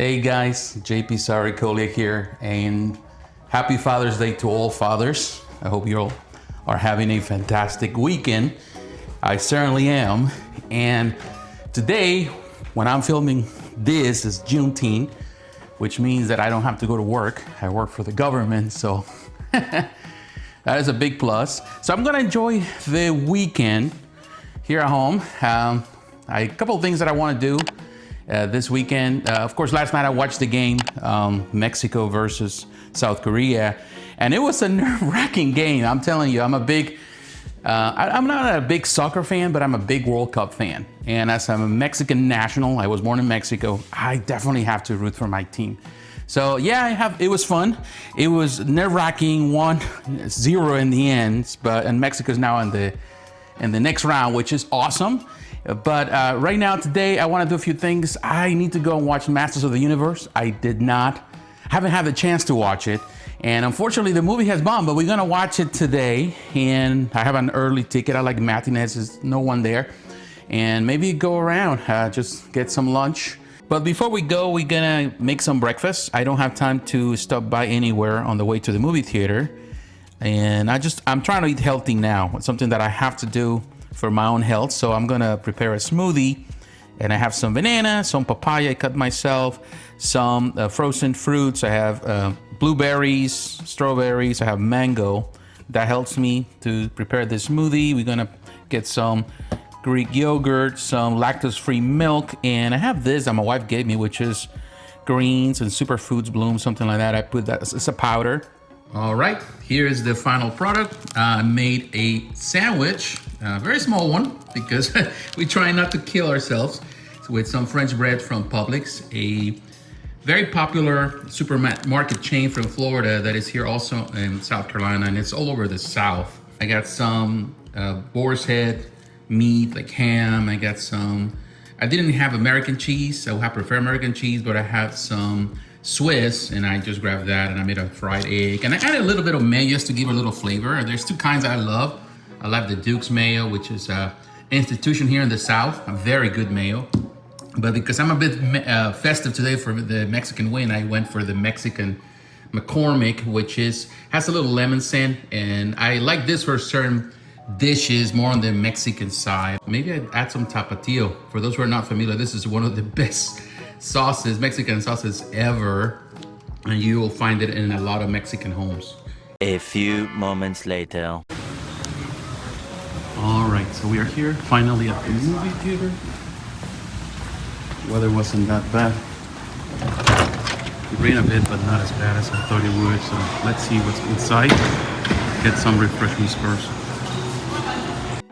Hey guys, jpsarrireviews here, and happy Father's Day to all fathers. I hope you all are having a fantastic weekend. I certainly am. And today, when I'm filming this, is Juneteenth, which means that I don't have to go to work. I work for the government, so that is a big plus. So I'm gonna enjoy the weekend here at home. A couple of things that I wanna do this weekend. Of course, last night I watched the game, Mexico versus South Korea, and it was a nerve-wracking game. I'm telling you, I'm a big, I'm not a big soccer fan, but I'm a big World Cup fan. And as I'm a Mexican national, I was born in Mexico, I definitely have to root for my team. So yeah, it was fun. It was nerve-wracking, 1-0 in the end, and Mexico's now in the next round, which is awesome. But right now, today, I want to do a few things. I need to go and watch Masters of the Universe. I haven't had the chance to watch it. And unfortunately, the movie has bombed, but we're going to watch it today. And I have an early ticket. I like matinees, there's no one there. And maybe go around, just get some lunch. But before we go, we're going to make some breakfast. I don't have time to stop by anywhere on the way to the movie theater. And I'm trying to eat healthy now. It's something that I have to do for my own health. So I'm gonna prepare a smoothie, and I have some banana, some papaya I cut myself, some frozen fruits. I have blueberries, strawberries, I have mango. That helps me to prepare this smoothie. We're gonna get some Greek yogurt, some lactose-free milk, and I have this that my wife gave me, which is greens and superfoods bloom, something like that. I put that, it's a powder. All right, here is the final product. I made a sandwich, a very small one, because we try not to kill ourselves, with some French bread from Publix, a very popular supermarket chain from Florida that is here also in South Carolina, and it's all over the South. I got some boar's head meat, like ham. I got some, I didn't have American cheese, so I prefer American cheese, but I have some Swiss, and I just grabbed that, and I made a fried egg, and I added a little bit of mayo just to give it a little flavor. There's two kinds I love. I love the Duke's mayo, which is an institution here in the South, a very good mayo. But because I'm a bit festive today for the Mexican win, I went for the Mexican McCormick, which has a little lemon scent, and I like this for certain dishes, more on the Mexican side. Maybe I'd add some tapatio. For those who are not familiar, this is one of the best sauces, Mexican sauces ever, and you will find it in a lot of Mexican homes. A few moments later. All right, so we are here finally at the movie theater. Weather wasn't that bad. It rained a bit, but not as bad as I thought it would. So let's see what's inside. Get some refreshments first.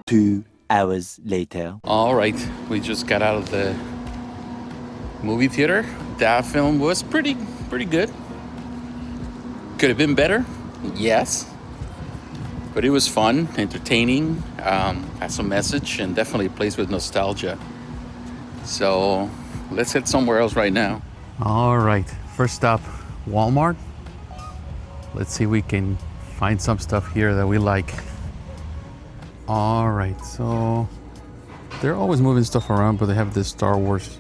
2 hours later. All right, we just got out of the movie theater. That film was pretty good. Could have been better, yes, but it was fun, entertaining, had some message, and definitely a place with nostalgia. So let's head somewhere else right now. All right, first stop, Walmart. Let's see if we can find some stuff here that we like. All right, so they're always moving stuff around, but they have this Star Wars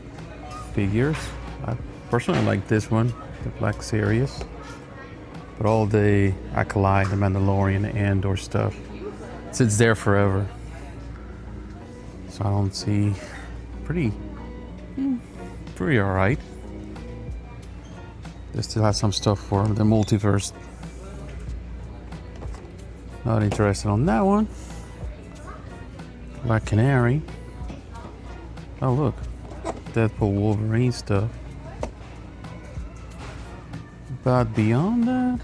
figures. I personally like this one, the Black Series, but all the Acolyte, the Mandalorian, the Andor stuff sits there forever. So I don't see, pretty all right. They still have some stuff for the multiverse. Not interested on that one. Black Canary. Oh look, Deadpool, Wolverine stuff. But beyond that,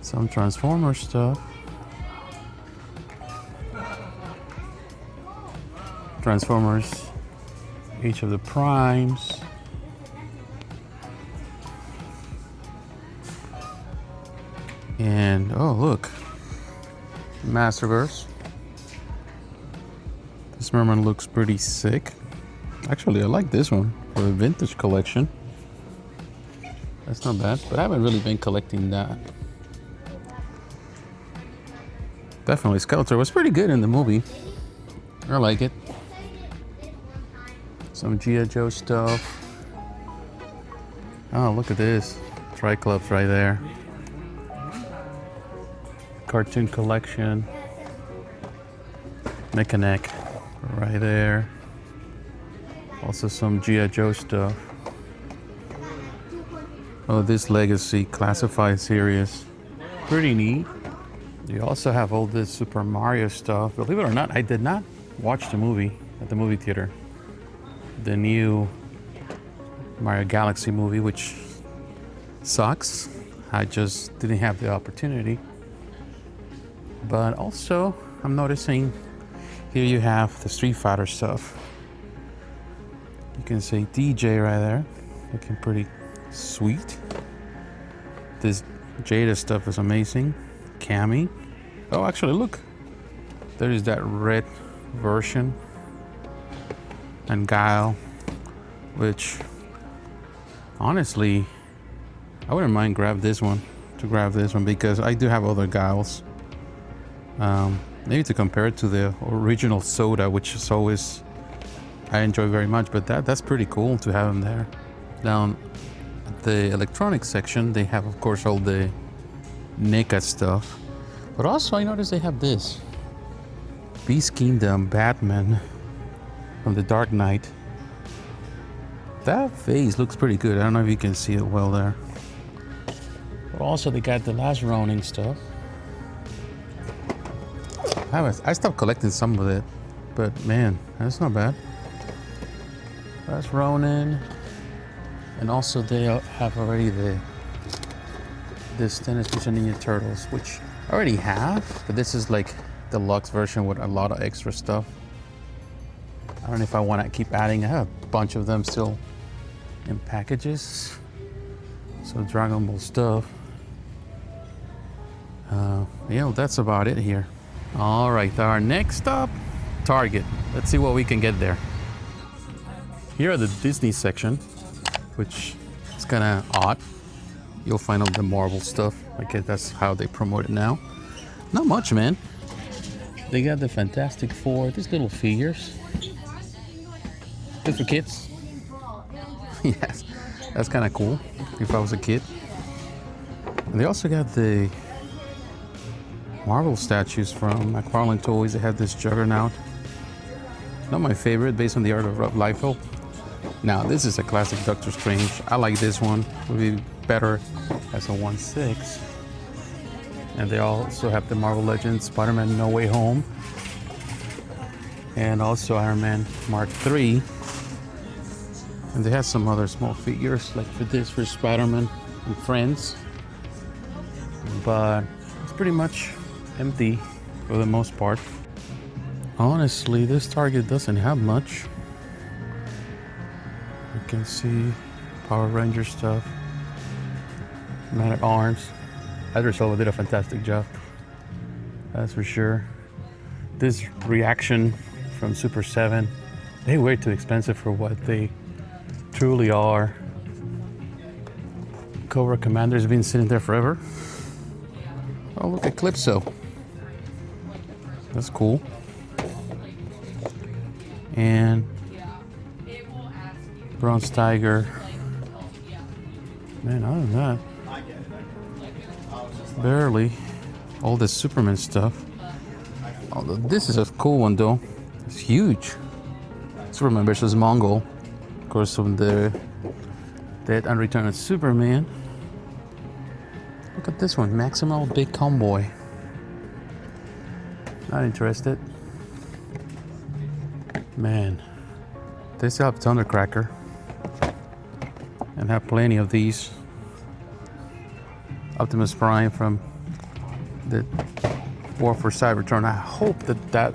some Transformer stuff. Transformers, each of the primes. And oh look, Masterverse. This merman looks pretty sick. Actually, I like this one for the vintage collection. That's not bad, but I haven't really been collecting that. Definitely, Skeletor was pretty good in the movie. I like it. Some G.I. Joe stuff. Oh, look at this. Triclops right there. Cartoon collection. Mechanic right there. Also some G.I. Joe stuff. Oh, this Legacy Classified series. Pretty neat. You also have all this Super Mario stuff. Believe it or not, I did not watch the movie at the movie theater. The new Mario Galaxy movie, which sucks. I just didn't have the opportunity. But also, I'm noticing here you have the Street Fighter stuff. You can see DJ right there, looking pretty sweet. This Jada stuff is amazing. Cammy. Oh, actually, look. There is that red version. And Guile, which honestly, I wouldn't mind grab this one because I do have other Guiles. Maybe to compare it to the original Soda, which is always I enjoy very much, but that's pretty cool to have them there. Down at the electronics section, they have, of course, all the NECA stuff. But also, I noticed they have this. Beast Kingdom Batman from the Dark Knight. That face looks pretty good. I don't know if you can see it well there. But also, they got the Last Ronin stuff. I stopped collecting some of it, but man, that's not bad. Last Ronin. And also, they have already this Teenage Mutant Ninja Turtles, which I already have, but this is like the deluxe version with a lot of extra stuff. I don't know if I want to keep adding. I have a bunch of them still in packages. So Dragon Ball stuff. Yeah, that's about it here. All right, our next stop, Target. Let's see what we can get there. Here are the Disney section, which is kind of odd. You'll find all the Marvel stuff. I guess that's how they promote it now. Not much, man. They got the Fantastic Four, these little figures. Good for kids. Yes, that's kind of cool if I was a kid. And they also got the Marvel statues from McFarlane Toys. They have this Juggernaut. Not my favorite, based on the art of Rob Liefeld. Now, this is a classic Doctor Strange. I like this one. Would be better as a 1/6. And they also have the Marvel Legends, Spider-Man No Way Home, and also Iron Man Mark III. And they have some other small figures, like for Spider-Man and Friends. But it's pretty much empty for the most part. Honestly, this Target doesn't have much. You can see Power Ranger stuff, Man at Arms. Idris did a fantastic job, that's for sure. This reaction from Super 7, they way too expensive for what they truly are. Cobra Commander's been sitting there forever. Oh, look at Calypso. That's cool. And Bronze Tiger. Man, other than that, barely. All the Superman stuff. Although this is a cool one though. It's huge. Superman versus Mongol. Of course, from the Dead and Return of Superman. Look at this one, Maximal Big Convoy. Not interested. Man, they still have Thundercracker. And have plenty of these. Optimus Prime from the War for Cybertron. I hope that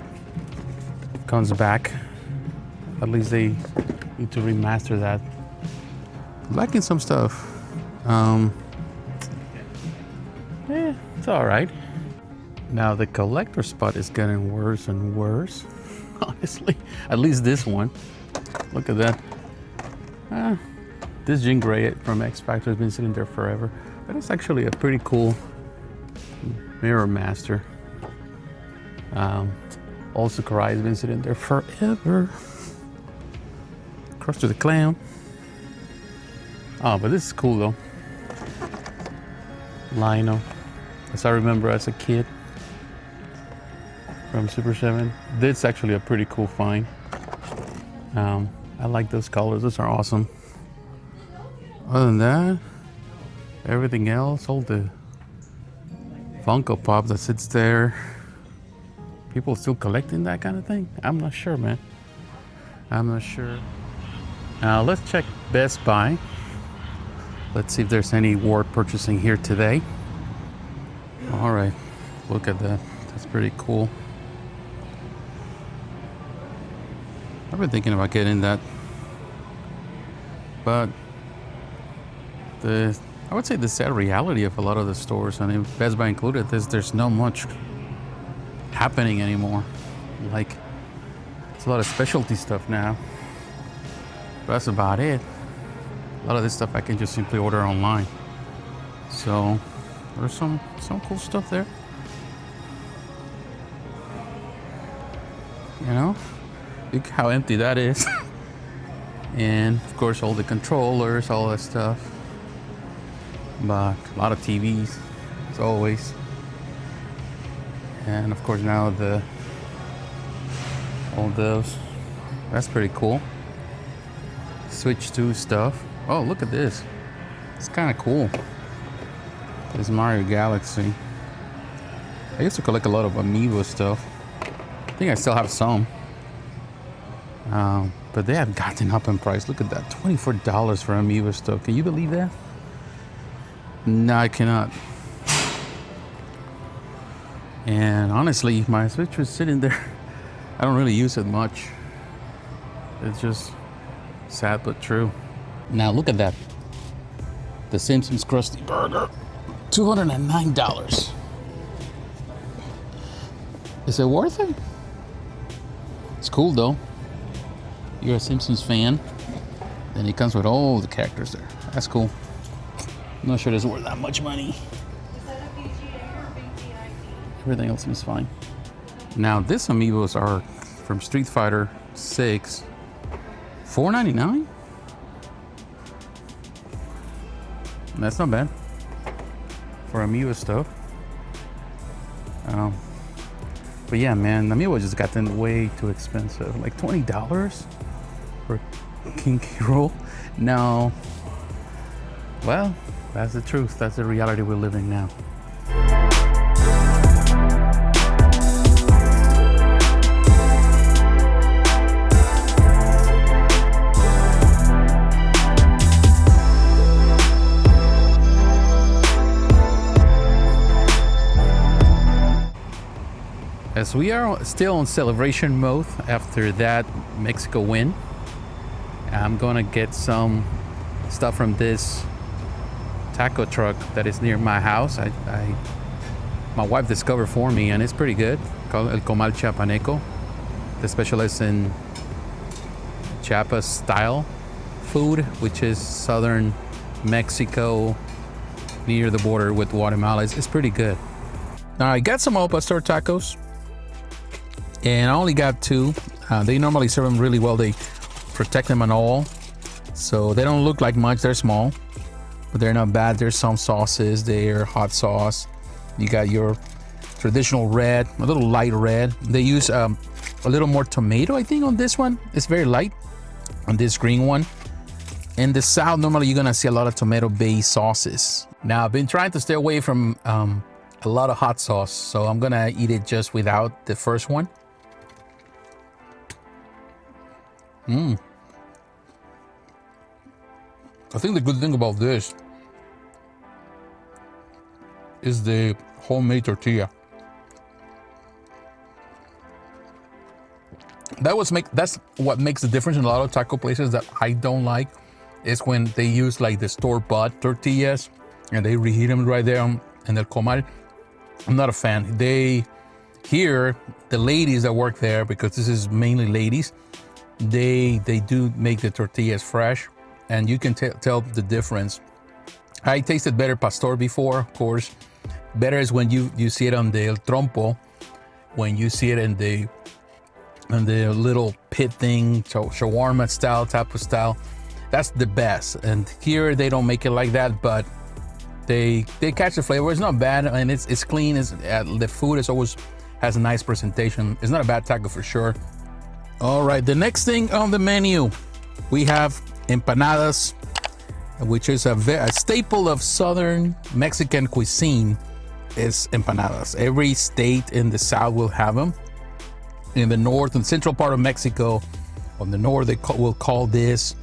comes back. At least they need to remaster that. Liking some stuff. It's all right. Now the collector spot is getting worse and worse. Honestly, at least this one. Look at that. This Jean Grey from X Factor has been sitting there forever. But it's actually a pretty cool Mirror Master. Also, Karai has been sitting there forever. Cross to the clown. Oh, but this is cool though. Lionel, as I remember as a kid from Super 7. This is actually a pretty cool find. I like those colors, those are awesome. Other than that, everything else, all the Funko Pop that sits there. People still collecting that kind of thing? I'm not sure, man. I'm not sure. Now let's check Best Buy. Let's see if there's any worth purchasing here today. All right, look at that. That's pretty cool. I've been thinking about getting that, but I would say the sad reality of a lot of the stores, I mean, Best Buy included, there's not much happening anymore. Like, it's a lot of specialty stuff now, but that's about it. A lot of this stuff I can just simply order online. So there's some cool stuff there. You know, look how empty that is. And of course all the controllers, all that stuff. But a lot of TVs, as always. And of course now all those. That's pretty cool. Switch 2 stuff. Oh, look at this. It's kind of cool. This Mario Galaxy. I used to collect a lot of Amiibo stuff. I think I still have some. But they have gotten up in price. Look at that, $24 for Amiibo stuff. Can you believe that? No, I cannot. And honestly, my Switch was sitting there. I don't really use it much. It's just sad but true. Now look at that. The Simpsons Krusty Burger. $209. Is it worth it? It's cool though. You're a Simpsons fan. Then it comes with all the characters there. That's cool. I'm not sure it's worth that much money. Is that a PGA or BGIT? Everything else seems fine. Now these Amiibos are from Street Fighter 6. $4.99? That's not bad for Amiibo stuff. But yeah, man, Amiibo just gotten way too expensive. Like $20 for King K. Rool. No. Well, that's the truth. That's the reality we're living now. As we are still in celebration mode after that Mexico win, I'm gonna get some stuff from this taco truck that is near my house. My wife discovered for me, and it's pretty good. Called El Comal Chiapaneco. They specialize in Chiapas style food, which is southern Mexico near the border with Guatemala. It's pretty good. Now I got some al pastor tacos, and I only got 2. They normally serve them really well. They protect them on all, so they don't look like much. They're small, but they're not bad. There's some sauces there, hot sauce. You got your traditional red, a little light red. They use a little more tomato, I think, on this one. It's very light on this green one. In the South, normally you're gonna see a lot of tomato-based sauces. Now, I've been trying to stay away from a lot of hot sauce, so I'm gonna eat it just without the first one. I think the good thing about this is the homemade tortilla. That's what makes the difference in a lot of taco places that I don't like, is when they use like the store-bought tortillas and they reheat them right there in El Comal. I'm not a fan. Here, the ladies that work there, because this is mainly ladies, they do make the tortillas fresh, and you can tell the difference. I tasted better pastor before, of course. Better is when you see it on the El Trompo, when you see it in the and the little pit thing, so shawarma style, taco style. That's the best. And here they don't make it like that, but they catch the flavor. It's not bad, and it's clean. The food is always has a nice presentation. It's not a bad taco for sure. All right, the next thing on the menu, we have empanadas, which is a staple of southern Mexican cuisine. Is empanadas. Every state in the south will have them. In the north and central part of Mexico, on the north, will call this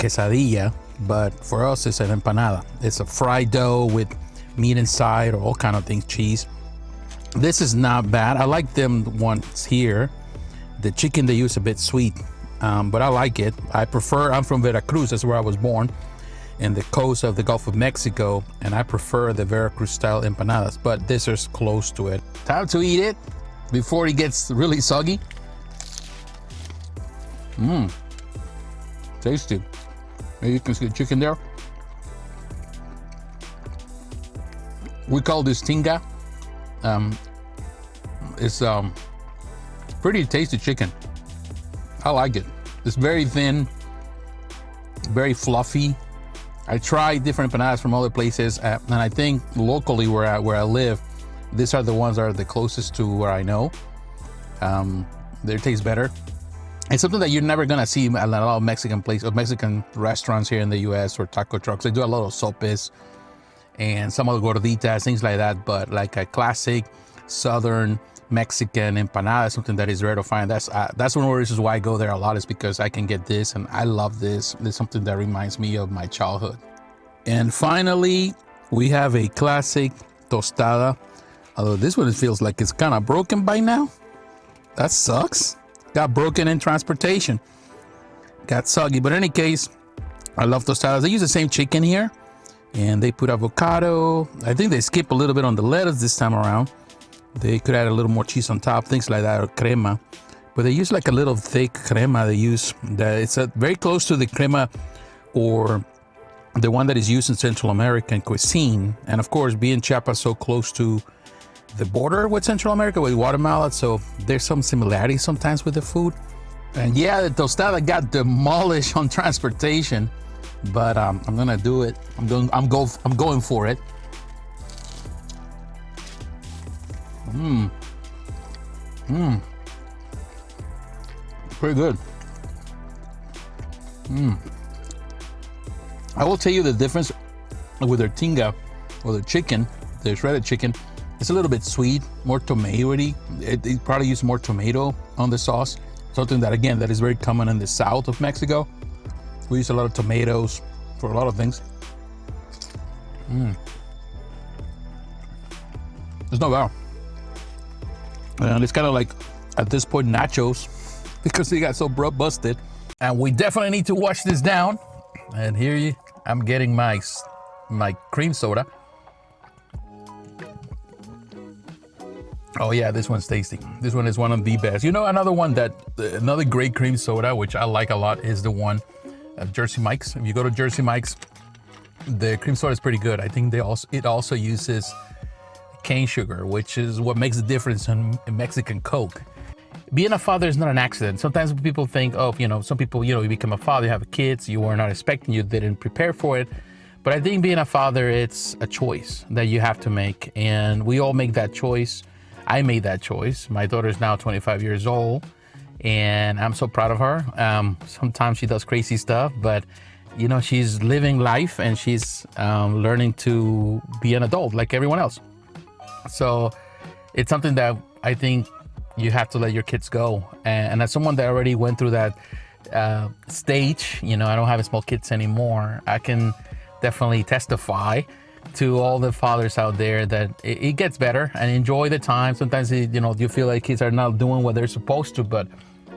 quesadilla, but for us it's an empanada. It's a fried dough with meat inside or all kind of things, cheese. This is not bad. I like them ones here. The chicken they use a bit sweet, but I like it. I'm from Veracruz, that's where I was born, in the coast of the Gulf of Mexico, and I prefer the Veracruz style empanadas, but this is close to it. Time to eat it before it gets really soggy. Tasty. Maybe you can see the chicken there. We call this tinga. It's pretty tasty chicken. I like it. It's very thin, very fluffy. I tried different empanadas from other places, and I think locally where I live, these are the ones that are the closest to where I know. They taste better. It's something that you're never gonna see at a lot of Mexican restaurants here in the U.S. or taco trucks. They do a lot of sopes and some of the gorditas, things like that. But like a classic Southern Mexican empanada is something that is rare to find. That's one of the reasons why I go there a lot, is because I can get this, and I love this. It's something that reminds me of my childhood. And finally, we have a classic tostada. Although this one feels like it's kind of broken by now. That sucks. Got broken in transportation. Got soggy. But in any case, I love tostadas. They use the same chicken here, and they put avocado. I think they skip a little bit on the lettuce this time around. They could add a little more cheese on top, things like that, or crema. But they use like a little thick crema. It's very close to the crema or the one that is used in Central American cuisine. And of course, being Chiapas so close to the border with Central America, with Guatemala, so there's some similarities sometimes with the food. And yeah, the tostada got demolished on transportation, but I'm gonna do it. I'm going for it. Pretty good. I will tell you the difference with their tinga or their chicken, their shredded chicken. It's a little bit sweet, more tomatoey. They probably use more tomato on the sauce. Something that, again, that is very common in the south of Mexico. We use a lot of tomatoes for a lot of things. It's not bad. And it's kind of like, at this point, nachos, because they got so busted. And we definitely need to wash this down. And here I'm getting my cream soda. Oh yeah, this one's tasty. This one is one of the best. You know, another great cream soda, which I like a lot, is the one at Jersey Mike's. If you go to Jersey Mike's, the cream soda is pretty good. I think it also uses cane sugar, which is what makes the difference in Mexican Coke. Being a father is not an accident. Sometimes people think, some people, you become a father, you have kids, you were not expecting, you didn't prepare for it. But I think being a father, it's a choice that you have to make. And we all make that choice. I made that choice. My daughter is now 25 years old, and I'm so proud of her. Sometimes she does crazy stuff, but she's living life, and she's learning to be an adult like everyone else. So it's something that I think you have to let your kids go. And as someone that already went through that stage, I don't have small kids anymore. I can definitely testify to all the fathers out there that it gets better, and enjoy the time. Sometimes you feel like kids are not doing what they're supposed to, but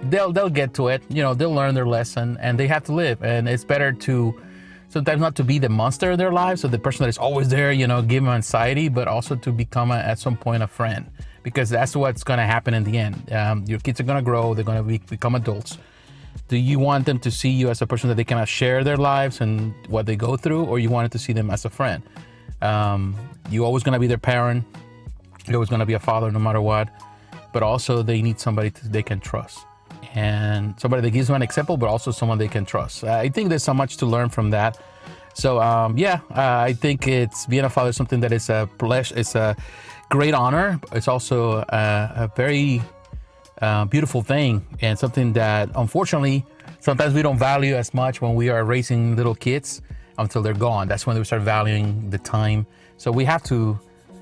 they'll get to it. They'll learn their lesson, and they have to live. And it's better to sometimes not to be the monster in their lives, or the person that is always there, give them anxiety, but also to become at some point a friend, because that's what's going to happen in the end. Your kids are going to grow, they're going to become adults. Do you want them to see you as a person that they cannot share their lives and what they go through, or you wanted to see them as a friend? You're always going to be their parent. You're always going to be a father no matter what, but also they need somebody they can trust. and somebody that gives them an example, but also someone they can trust. I think there's so much to learn from that. So I think it's being a father is something that is a pleasure. It's a great honor. It's also a very beautiful thing, and something that unfortunately sometimes we don't value as much when we are raising little kids until they're gone. That's when we start valuing the time. So we have to,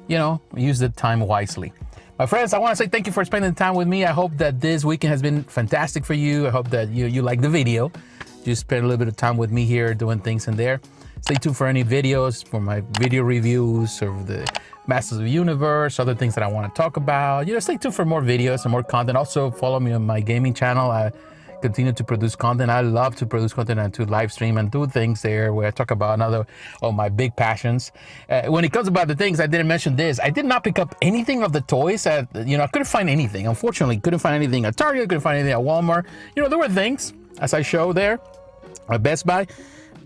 use the time wisely. My friends, I want to say thank you for spending time with me. I hope that this weekend has been fantastic for you. I hope that you like the video. Just spend a little bit of time with me here doing things in there. Stay tuned for any videos, for my video reviews of the Masters of the Universe, other things that I want to talk about. Stay tuned for more videos and more content. Also, follow me on my gaming channel. I continue to produce content. I love to produce content and to live stream and do things there where I talk about another of my big passions. When it comes about the things, I didn't mention this. I did not pick up anything of the toys. I couldn't find anything. Unfortunately, couldn't find anything at Target, couldn't find anything at Walmart. There were things, as I show there, at Best Buy.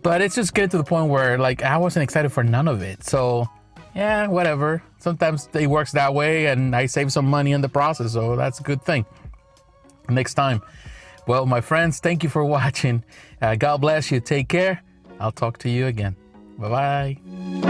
But it's just getting to the point where I wasn't excited for none of it. So yeah, whatever. Sometimes it works that way and I save some money in the process. So that's a good thing. Next time. Well, my friends, thank you for watching. God bless you. Take care. I'll talk to you again. Bye-bye.